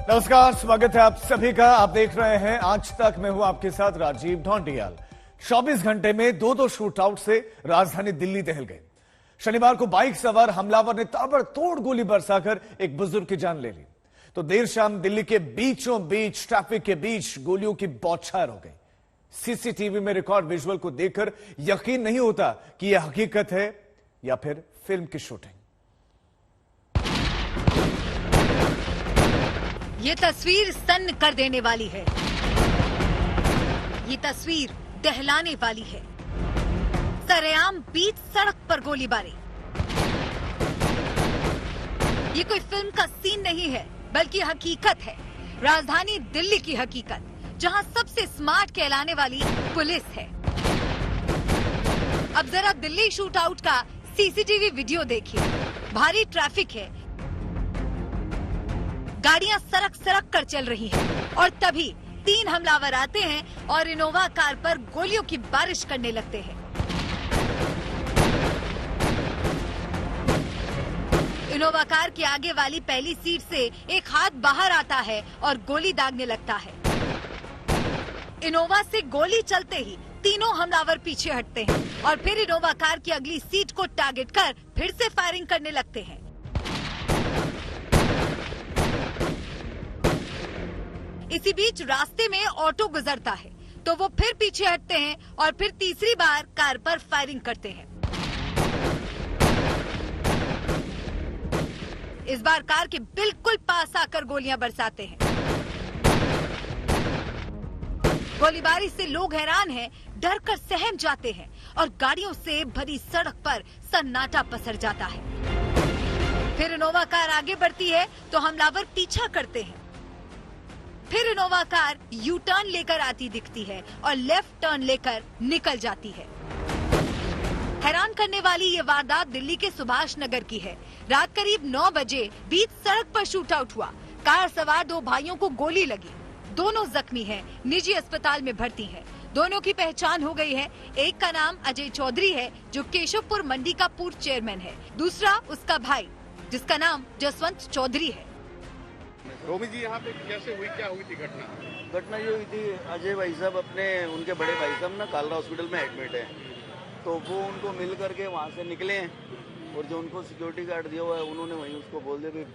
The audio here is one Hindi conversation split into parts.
नमस्कार, स्वागत है आप सभी का। आप देख रहे हैं आज तक। मैं हूं आपके साथ राजीव ढोंडियाल। 24 घंटे में दो शूट आउट से राजधानी दिल्ली दहल गई। शनिवार को बाइक सवार हमलावर ने ताबड़तोड़ गोली बरसाकर एक बुजुर्ग की जान ले ली। तो देर शाम दिल्ली के बीचों बीच ट्रैफिक के बीच गोलियों की बौछार हो गई। सीसीटीवी में रिकॉर्ड विजुअल को देखकर यकीन नहीं होता कि यह हकीकत है या फिर फिल्म की शूटिंग। ये तस्वीर सन्न कर देने वाली है। ये तस्वीर दहलाने वाली है। सरेआम बीच सड़क पर गोलीबारी। ये कोई फिल्म का सीन नहीं है, बल्कि हकीकत है। राजधानी दिल्ली की हकीकत, जहां सबसे स्मार्ट कहलाने वाली पुलिस है। अब जरा दिल्ली शूट आउट का सीसीटीवी वीडियो देखिए। भारी ट्रैफिक है, गाड़ियां सरक सरक कर चल रही हैं और तभी 3 हमलावर आते हैं और इनोवा कार पर गोलियों की बारिश करने लगते हैं। इनोवा कार के आगे वाली पहली सीट से एक हाथ बाहर आता है और गोली दागने लगता है। इनोवा से गोली चलते ही तीनों हमलावर पीछे हटते हैं और फिर इनोवा कार की अगली सीट को टारगेट कर फिर से फायरिंग करने लगते हैं। इसी बीच रास्ते में ऑटो गुजरता है तो वो फिर पीछे हटते हैं और फिर तीसरी बार कार पर फायरिंग करते हैं। इस बार कार के बिल्कुल पास आकर गोलियां बरसाते हैं। गोलीबारी से लोग हैरान हैं, डर कर सहम जाते हैं और गाड़ियों से भरी सड़क पर सन्नाटा पसर जाता है। फिर इनोवा कार आगे बढ़ती है तो हमलावर पीछा करते हैं। फिर इनोवा कार यू टर्न लेकर आती दिखती है और लेफ्ट टर्न लेकर निकल जाती है। हैरान करने वाली ये वारदात दिल्ली के सुभाष नगर की है। रात करीब 9 बजे बीच सड़क पर शूट आउट हुआ। कार सवार 2 भाइयों को गोली लगी। दोनों जख्मी हैं, निजी अस्पताल में भर्ती हैं। दोनों की पहचान हो गई है। एक का नाम अजय चौधरी है, जो केशवपुर मंडी का पूर्व चेयरमैन है। दूसरा उसका भाई, जिसका नाम जसवंत चौधरी है। रोमी जी, यहाँ पे कैसे हुई, क्या हुई थी घटना? घटना ये हुई थी, अजय भाई साहब उनके बड़े भाई साहब ना कालरा हॉस्पिटल में एडमिट है, तो वो उनको मिल करके वहाँ से निकले हैं और जो उनको सिक्योरिटी गार्ड दिया हुआ है उन्होंने वहीं उसको बोल दिया कि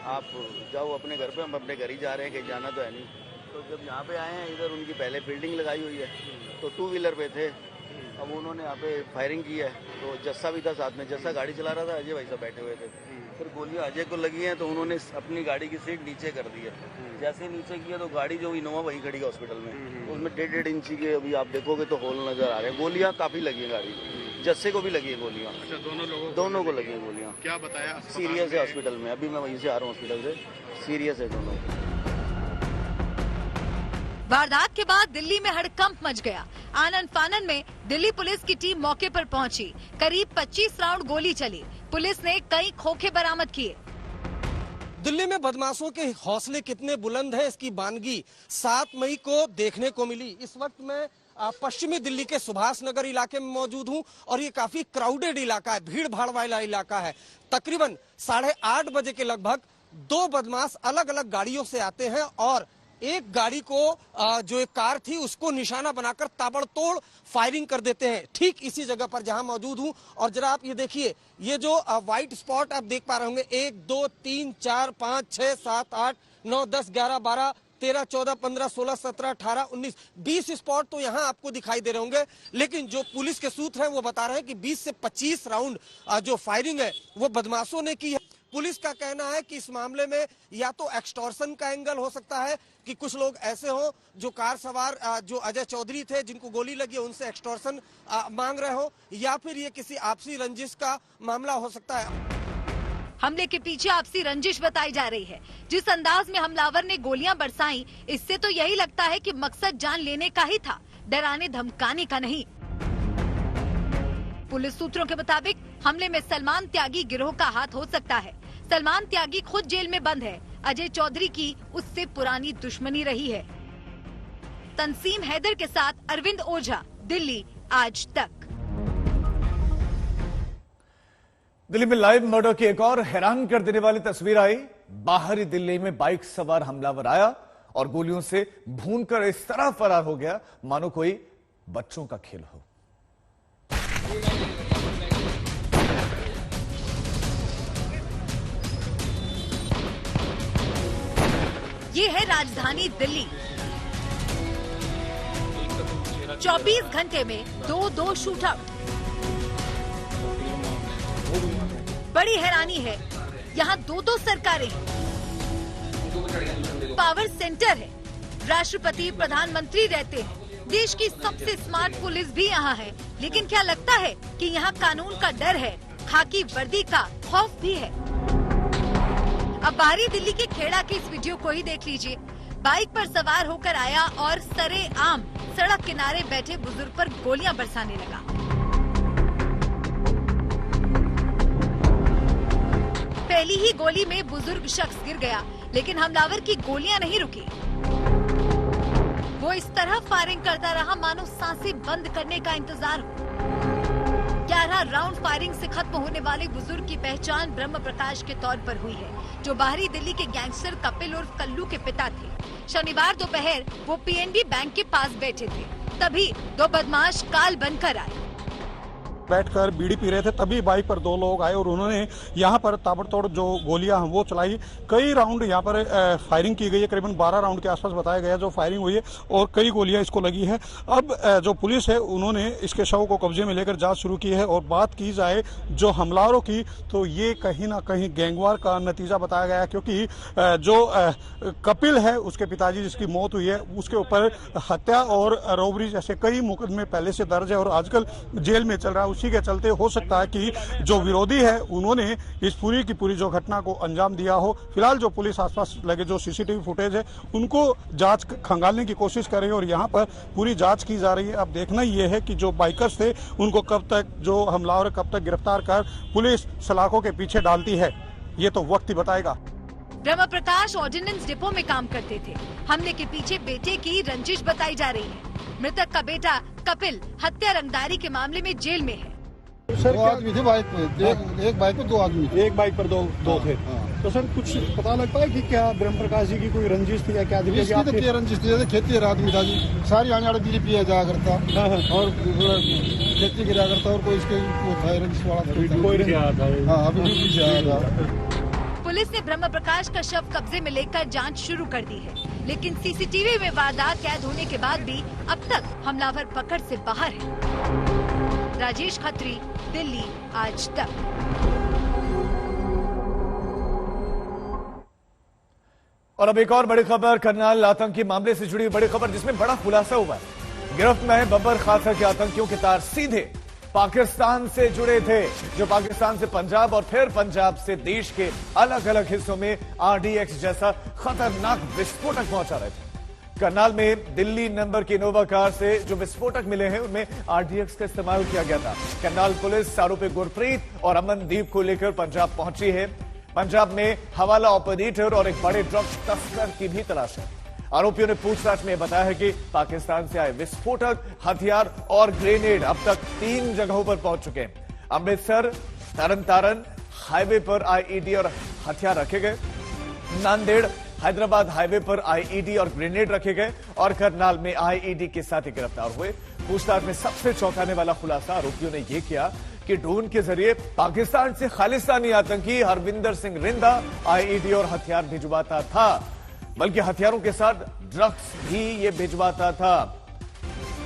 आप जाओ अपने घर पे, हम अपने घर ही जा रहे हैं, कहीं जाना तो है नहीं। तो जब यहाँ पे आए हैं, इधर उनकी पहले फील्डिंग लगाई हुई है, तो 2 व्हीलर पे थे। अब उन्होंने यहाँ पे फायरिंग की है, तो जस्सा भी था साथ में। जस्सा गाड़ी चला रहा था, अजय भाई साहब बैठे हुए थे। फिर गोलियां अजय को लगी हैं तो उन्होंने अपनी गाड़ी की सीट नीचे कर दी है। जैसे नीचे किया तो गाड़ी जो इनोवा वहीं खड़ी है हॉस्पिटल में, उसमें 1.5 इंची के अभी आप देखोगे तो होल नजर आ रहे हैं। गोलियां काफी लगी है गाड़ी, जस्से को भी लगी है गोलियां। अच्छा, दोनों को लगी है गोलियां। क्या बताया? सीरियस है हॉस्पिटल में, अभी मैं वहीं से आ रहा हूँ हॉस्पिटल से। सीरियस है दोनों। वारदात के बाद दिल्ली में हड़कंप मच गया। आनन फानन में दिल्ली पुलिस की टीम मौके पर पहुंची। करीब 25 राउंड गोली चली। पुलिस ने कई खोखे बरामद किए। दिल्ली में बदमाशों के हौसले कितने बुलंद हैं, इसकी बानगी 7 मई को देखने को मिली। इस वक्त मैं पश्चिमी दिल्ली के सुभाष नगर इलाके में मौजूद हूं और ये काफी क्राउडेड इलाका है, भीड़ भाड़ वाला इलाका है। तकरीबन 8:30 बजे के लगभग 2 बदमाश अलग अलग गाड़ियों से आते हैं और एक गाड़ी को जो एक कार थी उसको निशाना बनाकर ताबड़तोड़ फायरिंग कर देते हैं, ठीक इसी जगह पर जहां मौजूद हूं। और जरा आप ये देखिए, ये जो व्हाइट स्पॉट आप देख पा रहे होंगे, 1 2 3 4 5 6 7 8 9 10 11 12 13 14 15 16 17 18 19 20 स्पॉट तो यहाँ आपको दिखाई दे रहे होंगे। लेकिन जो पुलिस के सूत्र हैं वो बता रहे हैं कि 20 से 25 राउंड जो फायरिंग है वो बदमाशों ने की है। पुलिस का कहना है कि इस मामले में या तो एक्सटॉर्शन का एंगल हो सकता है कि कुछ लोग ऐसे हो जो कार सवार जो अजय चौधरी थे जिनको गोली लगी है उनसे एक्सटॉर्शन मांग रहे हो, या फिर ये किसी आपसी रंजिश का मामला हो सकता है। हमले के पीछे आपसी रंजिश बताई जा रही है। जिस अंदाज में हमलावर ने गोलियां बरसाई, इससे तो यही लगता है कि मकसद जान लेने का ही था, डराने धमकाने का नहीं। पुलिस सूत्रों के मुताबिक हमले में सलमान त्यागी गिरोह का हाथ हो सकता है। सलमान त्यागी खुद जेल में बंद है। अजय चौधरी की उससे पुरानी दुश्मनी रही है। तंसीम हैदर के साथ अरविंद ओझा, दिल्ली आज तक। दिल्ली में लाइव मर्डर की एक और हैरान कर देने वाली तस्वीर आई। बाहरी दिल्ली में बाइक सवार हमलावर आया और गोलियों से भूनकर इस तरह फरार हो गया मानो कोई बच्चों का खेल हो। ये है राजधानी दिल्ली। 24 घंटे में दो शूट आउट। बड़ी हैरानी है, यहाँ दो सरकारें हैं। पावर सेंटर है, राष्ट्रपति प्रधानमंत्री रहते हैं, देश की सबसे स्मार्ट पुलिस भी यहाँ है। लेकिन क्या लगता है कि यहाँ कानून का डर है, खाकी वर्दी का खौफ भी है? अब बाहरी दिल्ली के खेड़ा के इस वीडियो को ही देख लीजिए। बाइक पर सवार होकर आया और सरेआम सड़क किनारे बैठे बुजुर्ग पर गोलियां बरसाने लगा। पहली ही गोली में बुजुर्ग शख्स गिर गया, लेकिन हमलावर की गोलियां नहीं रुकी। वो इस तरह फायरिंग करता रहा मानो सांसें बंद करने का इंतजार हो। 11 राउंड फायरिंग से खत्म होने वाले बुजुर्ग की पहचान ब्रह्म प्रकाश के तौर पर हुई है, जो बाहरी दिल्ली के गैंगस्टर कपिल उर्फ कल्लू के पिता थे। शनिवार दोपहर वो पीएनबी बैंक के पास बैठे थे, तभी दो बदमाश काल बनकर आए। बैठकर बीड़ी पी रहे थे, तभी बाइक पर दो लोग आए और उन्होंने यहाँ पर ताबड़तोड़ जो गोलियां हैं वो चलाई। कई राउंड यहाँ पर फायरिंग की गई है, करीबन 12 राउंड के आसपास बताया गया जो फायरिंग हुई है और कई गोलियां इसको लगी है। अब जो पुलिस है उन्होंने इसके शव को कब्जे में लेकर जांच शुरू की है। और बात की जाए जो हमलावरों की, तो ये कहीं ना कहीं गैंगवार का नतीजा बताया गया, क्योंकि जो कपिल है उसके पिताजी जिसकी मौत हुई है उसके ऊपर हत्या और रॉबरी जैसे कई मुकदमे पहले से दर्ज है और आजकल जेल में चल रहा है। उसी के चलते हो सकता है कि जो विरोधी है उन्होंने इस पूरी की पूरी जो घटना को अंजाम दिया हो। फिलहाल जो पुलिस आसपास लगे जो सीसीटीवी फुटेज है उनको जांच खंगालने की कोशिश कर रही है और यहाँ पर पूरी जांच की जा रही है। अब देखना ये है कि जो बाइकर्स थे उनको कब तक जो हमलावर कब तक गिरफ्तार कर पुलिस सलाखों के पीछे डालती है, ये तो वक्त ही बताएगा। ब्रह्म प्रकाश ऑर्डिनेंस डिपो में काम करते थे। हमले के पीछे बेटे की रंजिश बताई जा रही है। मृतक का बेटा कपिल हत्या रंगदारी के मामले में जेल में है। सर, 2 आदमी थे बाइक पे, एक बाइक पे 2 आदमी थे। एक बाइक पर दो थे। तो सर कुछ पता लग पाया कि क्या ब्रह्म प्रकाश जी की कोई रंजिश थी या क्या? रंजिश थी, जैसे खेती आदमी था जी, सारी आने वाले बीड़ी पिया जाया करता और खेती गिरा करता और कोई इसके रंजिश वाला कोई नहीं आया था। हाँ, अभी भी पीछे आया था। पुलिस ने ब्रह्म प्रकाश का शव कब्जे में लेकर जांच शुरू कर दी है, लेकिन सीसीटीवी में वारदात कैद होने के बाद भी अब तक हमलावर पकड़ से बाहर है। राजेश खत्री, दिल्ली आज तक। और अब एक और बड़ी खबर, करनाल आतंकी मामले से जुड़ी बड़ी खबर जिसमें बड़ा खुलासा हुआ है। गिरफ्त में है बब्बर खासा के आतंकियों के तार सीधे पाकिस्तान से जुड़े थे, जो पाकिस्तान से पंजाब और फिर पंजाब से देश के अलग अलग हिस्सों में RDX जैसा खतरनाक विस्फोटक पहुंचा रहे थे। करनाल में दिल्ली नंबर की इनोवा कार से जो विस्फोटक मिले हैं उनमें RDX का इस्तेमाल किया गया था। करनाल पुलिस आरोपी गुरप्रीत और अमनदीप को लेकर पंजाब पहुंची है। पंजाब में हवाला ऑपरेटर और एक बड़े ड्रग्स तस्कर की भी तलाश है। आरोपियों ने पूछताछ में बताया है कि पाकिस्तान से आए विस्फोटक, हथियार और ग्रेनेड अब तक 3 जगहों पर पहुंच चुके हैं। अमृतसर तरन हाईवे पर IED और हथियार रखे गए, नांदेड़ हैदराबाद हाईवे पर IED और ग्रेनेड रखे गए और करनाल में IED के साथ ही गिरफ्तार हुए। पूछताछ में सबसे चौंकाने वाला खुलासा आरोपियों ने यह किया कि ड्रोन के जरिए पाकिस्तान से खालिस्तानी आतंकी हरविंदर सिंह रिंदा IED और हथियार भिजवाता था, बल्कि हथियारों के साथ ड्रग्स भी ये भिजवाता था।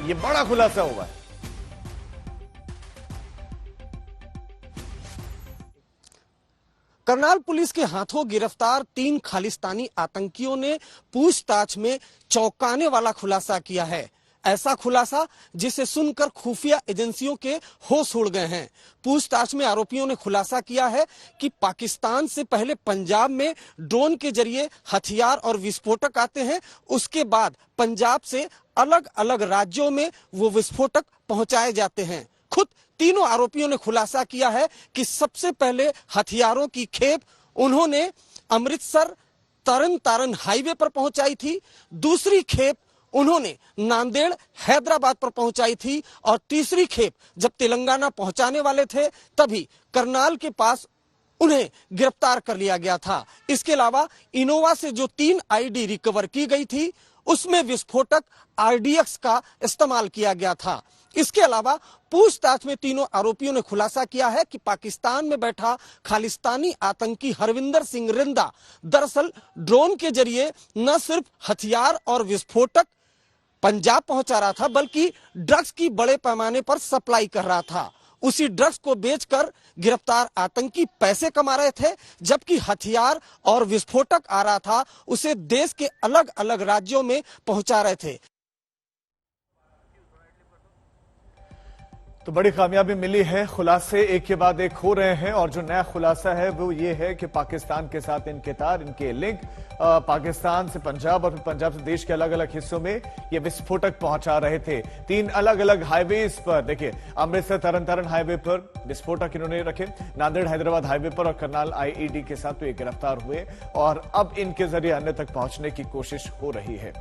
ये बड़ा खुलासा हुआ है। करनाल पुलिस के हाथों गिरफ्तार 3 खालिस्तानी आतंकियों ने पूछताछ में चौंकाने वाला खुलासा किया है। ऐसा खुलासा जिसे सुनकर खुफिया एजेंसियों के होश उड़ गए हैं। पूछताछ में आरोपियों ने खुलासा किया है कि पाकिस्तान से पहले पंजाब में ड्रोन के जरिए हथियार और विस्फोटक आते हैं, उसके बाद पंजाब से अलग अलग राज्यों में वो विस्फोटक पहुंचाए जाते हैं। खुद तीनों आरोपियों ने खुलासा किया है कि सबसे पहले हथियारों की खेप उन्होंने अमृतसर तरन हाईवे पर पहुंचाई थी, दूसरी खेप उन्होंने नांदेड़ हैदराबाद पर पहुंचाई थी और तीसरी खेप जब तेलंगाना पहुंचाने वाले थे तभी करनाल के पास उन्हें गिरफ्तार कर लिया गया था। इसके अलावा इनोवा से जो 3 आईडी रिकवर की गई थी उसमें विस्फोटक आरडीएक्स का इस्तेमाल किया गया था। इसके अलावा पूछताछ में तीनों आरोपियों ने खुलासा किया है कि पाकिस्तान में बैठा खालिस्तानी आतंकी हरविंदर सिंह रिंदा दरअसल ड्रोन के जरिए न सिर्फ हथियार और विस्फोटक पंजाब पहुंचा रहा था बल्कि ड्रग्स की बड़े पैमाने पर सप्लाई कर रहा था। उसी ड्रग्स को बेचकर गिरफ्तार आतंकी पैसे कमा रहे थे, जबकि हथियार और विस्फोटक आ रहा था उसे देश के अलग अलग राज्यों में पहुंचा रहे थे। तो बड़ी कामयाबी मिली है, खुलासे एक के बाद एक हो रहे हैं और जो नया खुलासा है वो ये है कि पाकिस्तान के साथ इनके तार, इनके लिंक पाकिस्तान से पंजाब और पंजाब से देश के अलग अलग हिस्सों में ये विस्फोटक पहुंचा रहे थे। 3 अलग अलग हाईवेज पर, देखिए अमृतसर तरन तारण हाईवे पर विस्फोटक इन्होंने रखे, नांदेड़ हैदराबाद हाईवे पर और करनाल आईईडी के साथ तो ये गिरफ्तार हुए और अब इनके जरिए अन्य तक पहुंचने की कोशिश हो रही है।